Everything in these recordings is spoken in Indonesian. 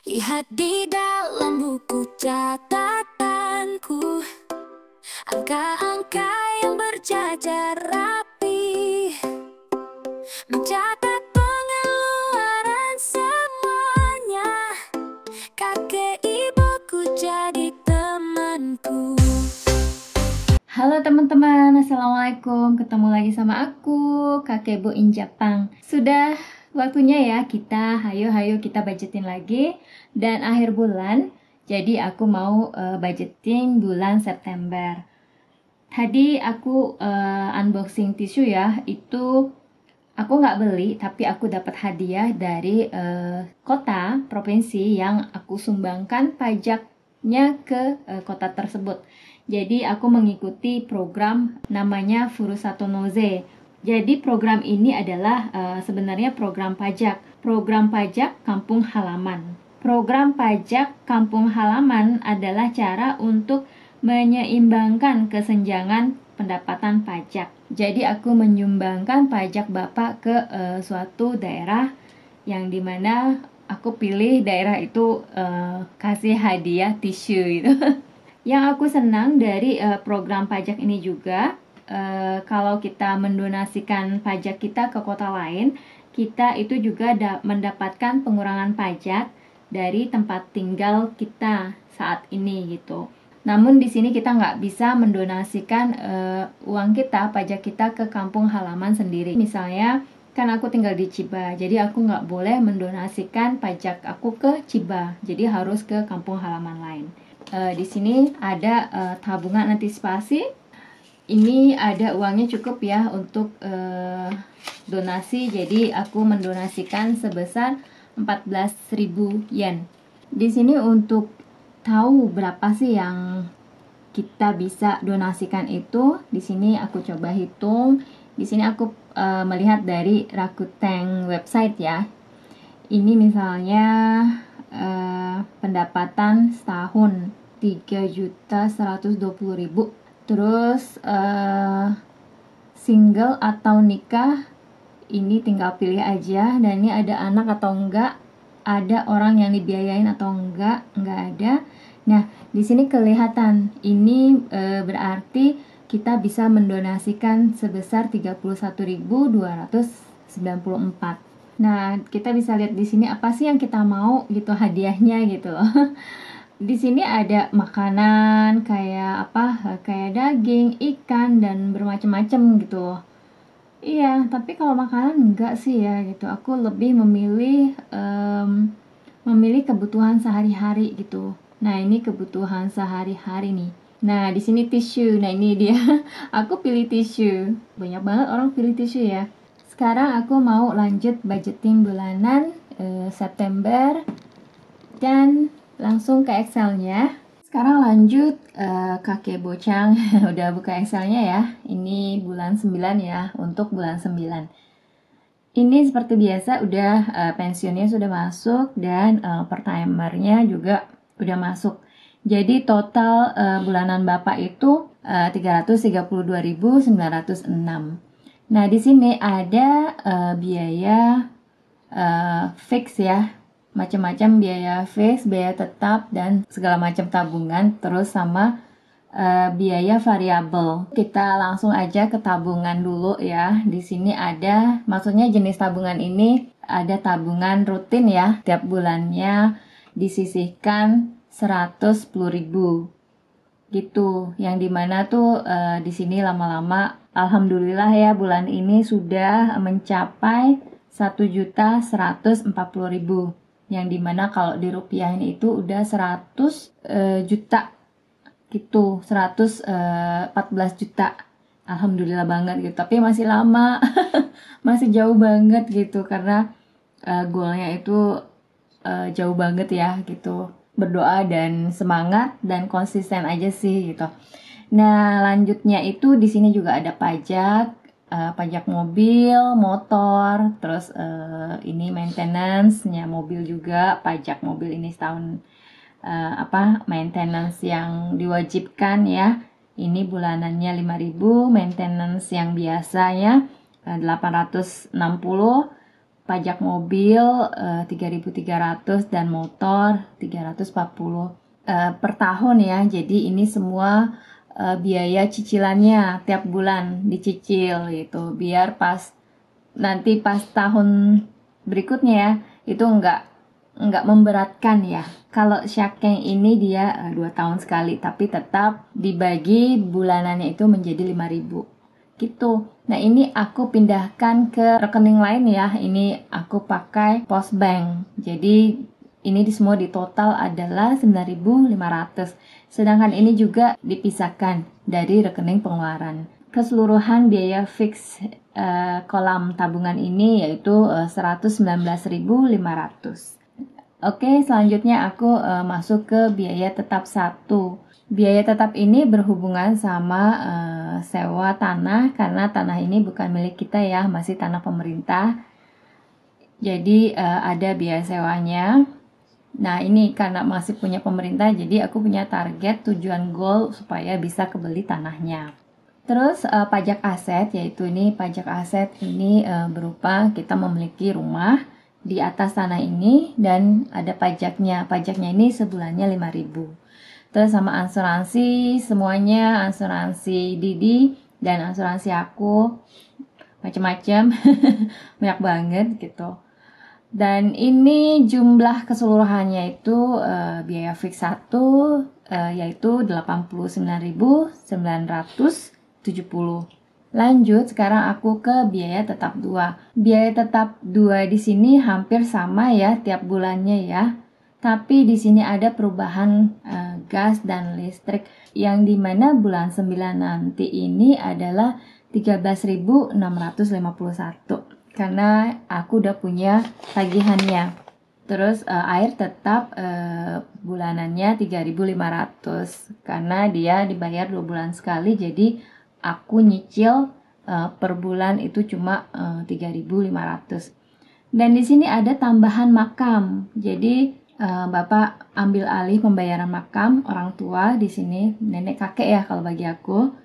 Lihat di dalam buku catatanku, angka-angka yang berjajar rapi, mencatat pengeluaran semuanya. Kakek ibuku jadi temanku. Halo teman-teman, assalamualaikum. Ketemu lagi sama aku, Kakek Bu in Jepang. Sudah waktunya ya kita, hayo kita budgetin lagi. Dan akhir bulan, jadi aku mau budgeting bulan September. Tadi aku unboxing tisu ya, itu aku nggak beli, tapi aku dapat hadiah dari kota, provinsi yang aku sumbangkan pajaknya ke kota tersebut. Jadi aku mengikuti program namanya Furusato Noze. Jadi program ini adalah sebenarnya program pajak. Program pajak kampung halaman. Program pajak kampung halaman adalah cara untuk menyeimbangkan kesenjangan pendapatan pajak. Jadi aku menyumbangkan pajak Bapak ke suatu daerah yang dimana aku pilih daerah itu kasih hadiah tisu gitu. Yang aku senang dari program pajak ini juga, kalau kita mendonasikan pajak kita ke kota lain, kita itu juga mendapatkan pengurangan pajak dari tempat tinggal kita saat ini gitu. Namun di sini kita nggak bisa mendonasikan uang kita, pajak kita ke kampung halaman sendiri. Misalnya, kan aku tinggal di Chiba, jadi aku nggak boleh mendonasikan pajak aku ke Chiba, jadi harus ke kampung halaman lain. Di sini ada tabungan antisipasi. Ini ada uangnya cukup ya untuk donasi, jadi aku mendonasikan sebesar 14.000 yen. Di sini untuk tahu berapa sih yang kita bisa donasikan itu, di sini aku coba hitung. Di sini aku melihat dari Rakuten website ya. Ini misalnya pendapatan setahun 3.120.000. Terus single atau nikah ini tinggal pilih aja, dan ini ada anak atau enggak, ada orang yang dibiayain atau enggak ada. Nah, di sini kelihatan ini berarti kita bisa mendonasikan sebesar 31.294. Nah, kita bisa lihat di sini apa sih yang kita mau gitu hadiahnya gitu loh. Di sini ada makanan kayak apa? Kayak daging, ikan, dan bermacam-macam gitu loh. Iya, tapi kalau makanan enggak sih ya gitu. Aku lebih memilih kebutuhan sehari-hari gitu. Nah, ini kebutuhan sehari-hari nih. Nah, di sini tisu. Nah, ini dia. Aku pilih tisu. Banyak banget orang pilih tisu ya. Sekarang aku mau lanjut budgeting bulanan September dan langsung ke Excel-nya. Sekarang lanjut kakek bocang udah buka Excel-nya ya. Ini bulan 9 ya, untuk bulan 9. Ini seperti biasa udah pensiunnya sudah masuk dan per timernya juga udah masuk. Jadi total bulanan Bapak itu 332.906. Nah, di sini ada biaya fix ya, macam-macam biaya fix, biaya tetap, dan segala macam tabungan, terus sama biaya variabel. Kita langsung aja ke tabungan dulu ya. Di sini ada, maksudnya jenis tabungan ini ada tabungan rutin ya, tiap bulannya disisihkan 110.000 gitu, yang dimana tuh di sini lama-lama alhamdulillah ya bulan ini sudah mencapai 1.140.000, yang dimana kalau dirupiahin itu udah 100 juta gitu, 114 juta. Alhamdulillah banget gitu, tapi masih lama masih jauh banget gitu, karena goalnya itu jauh banget ya gitu. Berdoa dan semangat dan konsisten aja sih gitu. Nah, lanjutnya itu di sini juga ada pajak, pajak mobil, motor, terus ini maintenance-nya mobil juga, pajak mobil ini setahun maintenance yang diwajibkan ya. Ini bulanannya 5.000, maintenance yang biasanya 860, pajak mobil 3.300 dan motor 340 per tahun ya. Jadi ini semua biaya cicilannya tiap bulan dicicil gitu, biar nanti pas tahun berikutnya ya itu nggak memberatkan ya. Kalau Syakeng ini dia 2 tahun sekali, tapi tetap dibagi bulanannya itu menjadi 5.000 gitu. Nah ini aku pindahkan ke rekening lain ya. Ini aku pakai Postbank. Jadi ini semua di total adalah 9.500. Sedangkan ini juga dipisahkan dari rekening pengeluaran. Keseluruhan biaya fix kolam tabungan ini yaitu 119.500. Oke, selanjutnya aku masuk ke biaya tetap 1. Biaya tetap ini berhubungan sama sewa tanah, karena tanah ini bukan milik kita ya, masih tanah pemerintah. Jadi ada biaya sewanya. Nah ini karena masih punya pemerintah, jadi aku punya target tujuan goal supaya bisa kebeli tanahnya. Terus pajak aset, yaitu ini pajak aset ini berupa kita memiliki rumah di atas tanah ini dan ada pajaknya. Pajaknya ini sebulannya 5.000. Terus sama asuransi, semuanya asuransi Didi dan asuransi aku, macam-macam, banyak banget gitu. Dan ini jumlah keseluruhannya itu biaya fix 1 yaitu 89.970. Lanjut, sekarang aku ke biaya tetap 2. Biaya tetap 2 di sini hampir sama ya tiap bulannya ya. Tapi di sini ada perubahan gas dan listrik yang dimana bulan 9 nanti ini adalah 13.651 karena aku udah punya tagihannya. Terus air tetap bulanannya 3.500 karena dia dibayar 2 bulan sekali, jadi aku nyicil per bulan itu cuma 3.500. Dan di sini ada tambahan makam. Jadi Bapak ambil alih pembayaran makam orang tua di sini, nenek kakek ya kalau bagi aku.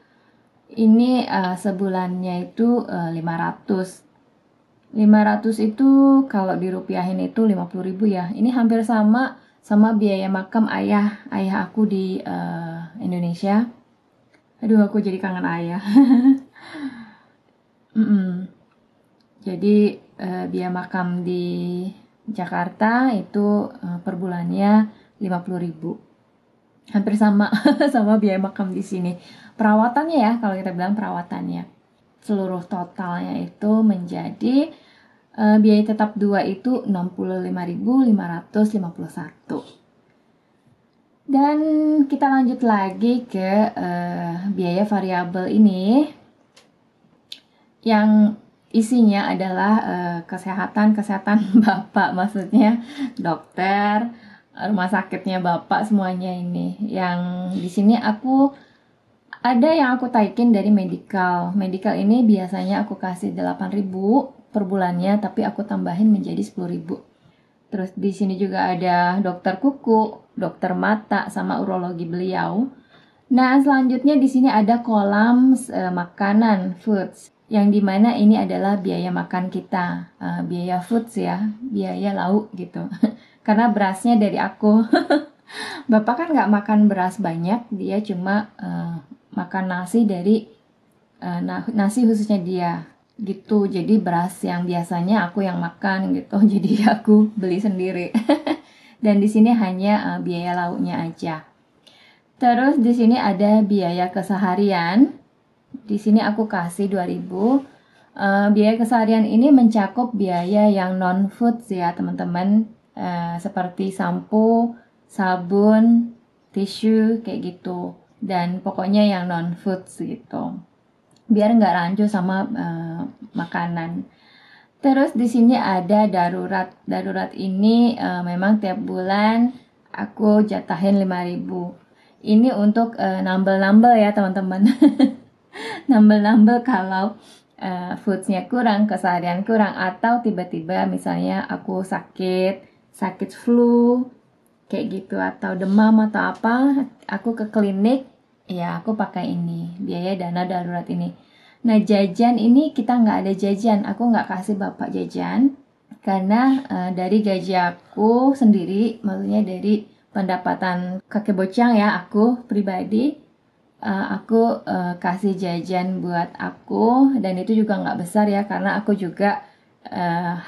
Ini sebulannya itu 500. 500 itu kalau dirupiahin itu 50.000 ya. Ini hampir sama biaya makam ayah aku di Indonesia. Aduh, aku jadi kangen ayah. Jadi biaya makam di Jakarta itu per bulannya 50.000. Hampir sama sama biaya makam di sini. Perawatannya ya, kalau kita bilang perawatannya. Seluruh totalnya itu menjadi biaya tetap 2 itu 65.551. Dan kita lanjut lagi ke biaya variabel ini yang isinya adalah kesehatan Bapak, maksudnya dokter, rumah sakitnya Bapak, semuanya ini. Yang di sini ada yang aku taikin dari medical. Medical ini biasanya aku kasih 8.000 per bulannya, tapi aku tambahin menjadi 10.000. Terus di sini juga ada dokter kuku, dokter mata, sama urologi beliau. Nah, selanjutnya di sini ada kolam makanan, foods, yang dimana ini adalah biaya makan kita, biaya foods ya, biaya lauk gitu. Karena berasnya dari aku. Bapak kan nggak makan beras banyak, dia cuma makan nasi dari nasi khususnya dia gitu. Jadi beras yang biasanya aku yang makan gitu, jadi aku beli sendiri. Dan di sini hanya biaya lauknya aja. Terus di sini ada biaya keseharian. Di sini aku kasih 2.000. Biaya keseharian ini mencakup biaya yang non food ya teman-teman, seperti sampo, sabun, tisu kayak gitu. Dan pokoknya yang non food gitu. Biar nggak rancu sama makanan. Terus di sini ada darurat. Darurat ini memang tiap bulan aku jatahin 5.000. Ini untuk nambel-nambel ya teman-teman. Nambel-nambel kalau foodsnya kurang, keseharian kurang, atau tiba-tiba misalnya aku sakit flu kayak gitu, atau demam atau apa, aku ke klinik, ya aku pakai ini, biaya dana darurat ini. Nah jajan ini kita nggak ada jajan, aku nggak kasih Bapak jajan, Karena dari gaji aku sendiri, maksudnya dari pendapatan kakek bocang ya, aku pribadi, aku kasih jajan buat aku, dan itu juga nggak besar ya, karena aku juga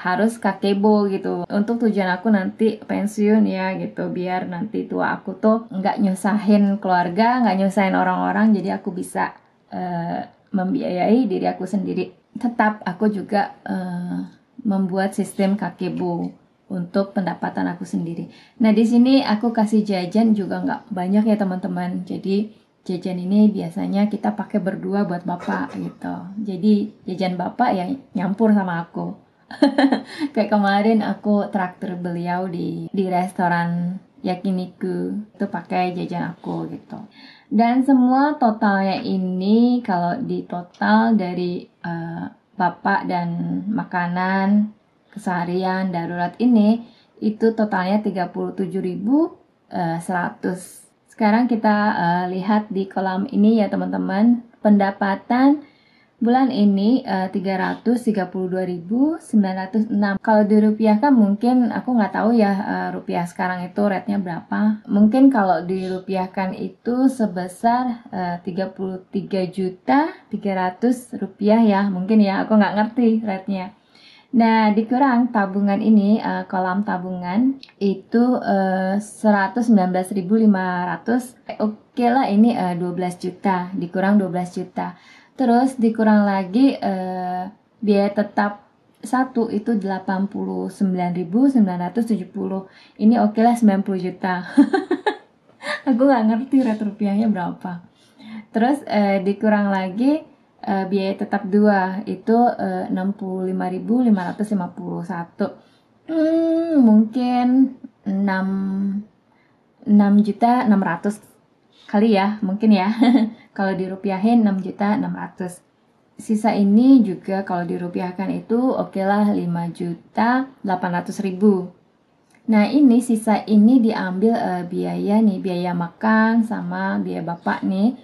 harus kakebo gitu. Untuk tujuan aku nanti pensiun ya gitu, biar nanti tua aku tuh nggak nyusahin keluarga, nggak nyusahin orang-orang, jadi aku bisa membiayai diri aku sendiri. Tetap aku juga membuat sistem kakebo untuk pendapatan aku sendiri. Nah, di sini aku kasih jajan juga nggak banyak ya teman-teman. Jadi jajan ini biasanya kita pakai berdua buat bapak gitu. Jadi jajan bapak ya nyampur sama aku. Kayak kemarin aku traktir beliau di restoran yakiniku, itu pakai jajan aku gitu. Dan semua totalnya ini kalau di total dari bapak dan makanan keseharian darurat ini, itu totalnya 37.100. Sekarang kita lihat di kolam ini ya teman-teman, pendapatan bulan ini 332.906. Kalau dirupiahkan mungkin aku nggak tahu ya rupiah sekarang itu rate-nya berapa. Mungkin kalau dirupiahkan itu sebesar 33.300.000 rupiah ya. Mungkin ya, aku nggak ngerti rate-nya. Nah, dikurang tabungan ini, kolam tabungan itu 119.500. Oke lah, ini 12 juta, dikurang 12 juta. Terus dikurang lagi biaya tetap satu itu 89.970. Ini oke lah 90 juta. Aku nggak ngerti rate rupiahnya berapa. Terus dikurang lagi biaya tetap 2 itu 65.551. Mungkin 6.600.000 kali ya, mungkin ya. Kalau dirupiahin 6.600.000. Sisa ini juga kalau dirupiahkan itu oke lah 5.800.000. Nah, ini sisa ini diambil biaya nih, biaya makan sama biaya bapak nih,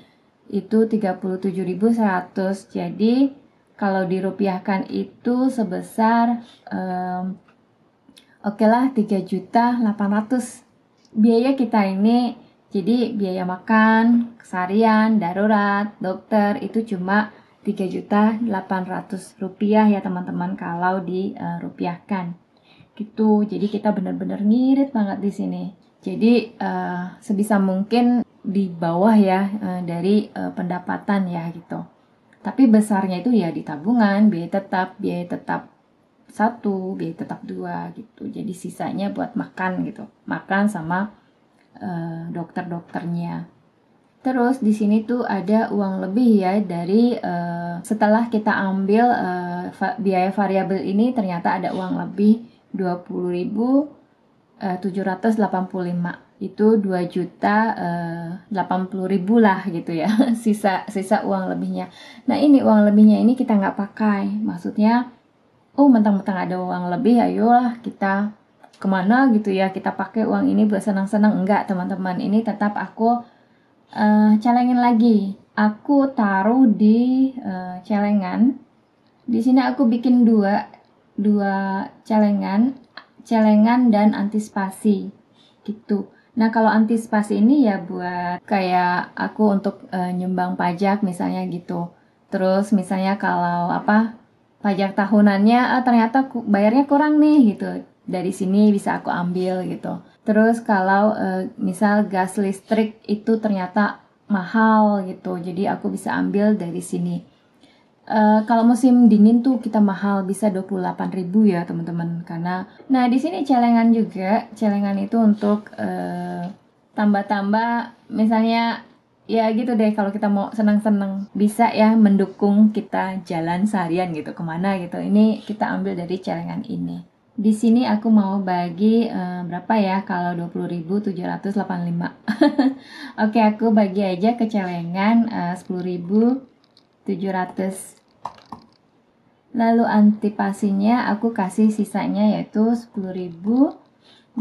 itu 37.100. Jadi kalau dirupiahkan itu sebesar oke lah 3.800.000 biaya kita ini. Jadi biaya makan, keseharian, darurat, dokter itu cuma 3.800.000 rupiah ya teman-teman kalau dirupiahkan gitu. Jadi kita benar-benar ngirit banget di sini. Jadi sebisa mungkin di bawah ya dari pendapatan ya gitu. Tapi besarnya itu ya di tabungan, biaya tetap 1, biaya tetap 2 gitu. Jadi sisanya buat makan gitu, makan sama dokter-dokternya. Terus di sini tuh ada uang lebih ya dari setelah kita ambil biaya variabel ini, ternyata ada uang lebih 20.785. Itu 2.080.000 lah gitu ya. sisa uang lebihnya. Nah, ini uang lebihnya ini kita nggak pakai. Maksudnya mentang-mentang ada uang lebih, ayolah kita kemana gitu ya, kita pakai uang ini buat senang-senang. Enggak teman-teman, ini tetap aku celengin lagi. Aku taruh di celengan. Di sini aku bikin dua celengan dan antisipasi gitu. Nah, kalau antisipasi ini ya buat kayak aku untuk nyumbang pajak misalnya gitu. Terus misalnya kalau pajak tahunannya ternyata bayarnya kurang nih gitu, dari sini bisa aku ambil gitu. Terus kalau misal gas listrik itu ternyata mahal gitu, jadi aku bisa ambil dari sini. Kalau musim dingin tuh kita mahal, bisa 28.000 ya teman-teman. Karena nah di sini celengan juga, celengan itu untuk tambah-tambah misalnya ya gitu deh, kalau kita mau senang-senang bisa ya mendukung kita jalan seharian gitu kemana gitu. Ini kita ambil dari celengan ini. Di sini aku mau bagi berapa ya kalau 20.785. Oke, aku bagi aja ke celengan 10.700. Lalu antisipasinya aku kasih sisanya yaitu 10.085.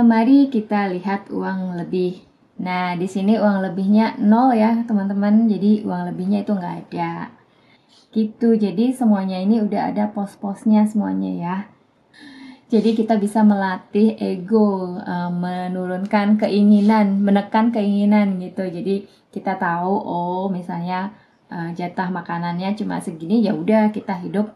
Mari kita lihat uang lebih. Nah, di sini uang lebihnya 0 ya teman-teman. Jadi uang lebihnya itu nggak ada. gitu. Jadi semuanya ini udah ada pos-posnya semuanya ya. Jadi kita bisa melatih ego, menurunkan keinginan, menekan keinginan gitu. Jadi kita tahu, oh misalnya jatah makanannya cuma segini, ya udah kita hidup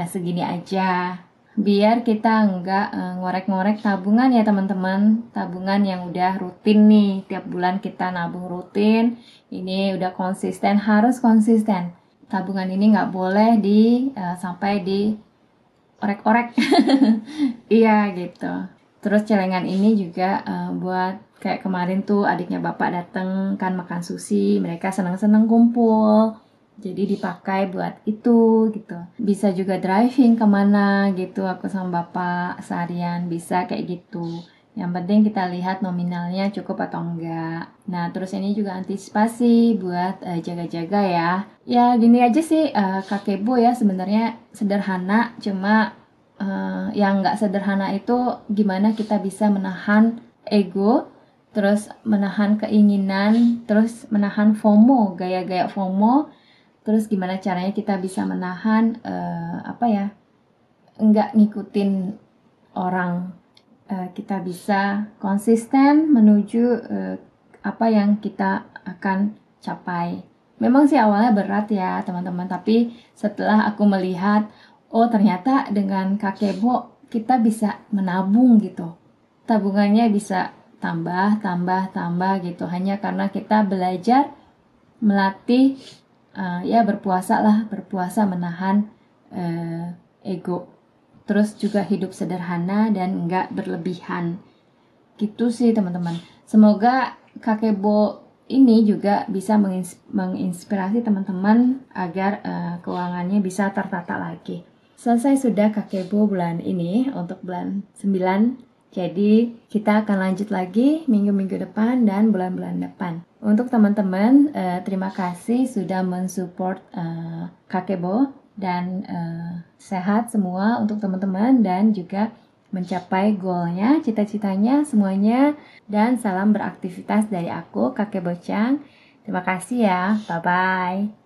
segini aja. Biar kita nggak ngorek-ngorek tabungan ya teman-teman. Tabungan yang udah rutin nih, tiap bulan kita nabung rutin. Ini udah konsisten, harus konsisten. Tabungan ini nggak boleh sampai di orek-orek. Iya gitu. Terus celengan ini juga buat kayak kemarin tuh adiknya bapak dateng kan makan sushi, mereka seneng-seneng kumpul. Jadi dipakai buat itu gitu. Bisa juga driving kemana gitu, aku sama bapak seharian bisa kayak gitu. Yang penting kita lihat nominalnya cukup atau enggak. Nah, terus ini juga antisipasi buat jaga-jaga ya. Ya gini aja sih kakebo ya, sebenarnya sederhana, cuma yang nggak sederhana itu gimana kita bisa menahan ego, terus menahan keinginan, terus menahan FOMO, gaya-gaya FOMO, terus gimana caranya kita bisa menahan nggak ngikutin orang. Kita bisa konsisten menuju apa yang kita akan capai. Memang sih awalnya berat ya teman-teman, tapi setelah aku melihat, oh ternyata dengan kakebo kita bisa menabung gitu. Tabungannya bisa tambah gitu. Hanya karena kita belajar melatih berpuasa menahan ego. Terus juga hidup sederhana dan enggak berlebihan. Gitu sih teman-teman. Semoga kakebo ini juga bisa menginspirasi teman-teman agar keuangannya bisa tertata lagi. Selesai sudah kakebo bulan ini untuk bulan 9. Jadi kita akan lanjut lagi minggu-minggu depan dan bulan-bulan depan. Untuk teman-teman, terima kasih sudah mensupport kakebo. Dan sehat semua untuk teman-teman dan juga mencapai goalnya, cita-citanya semuanya. Dan salam beraktivitas dari aku, Kakek Bocang. Terima kasih ya, bye-bye.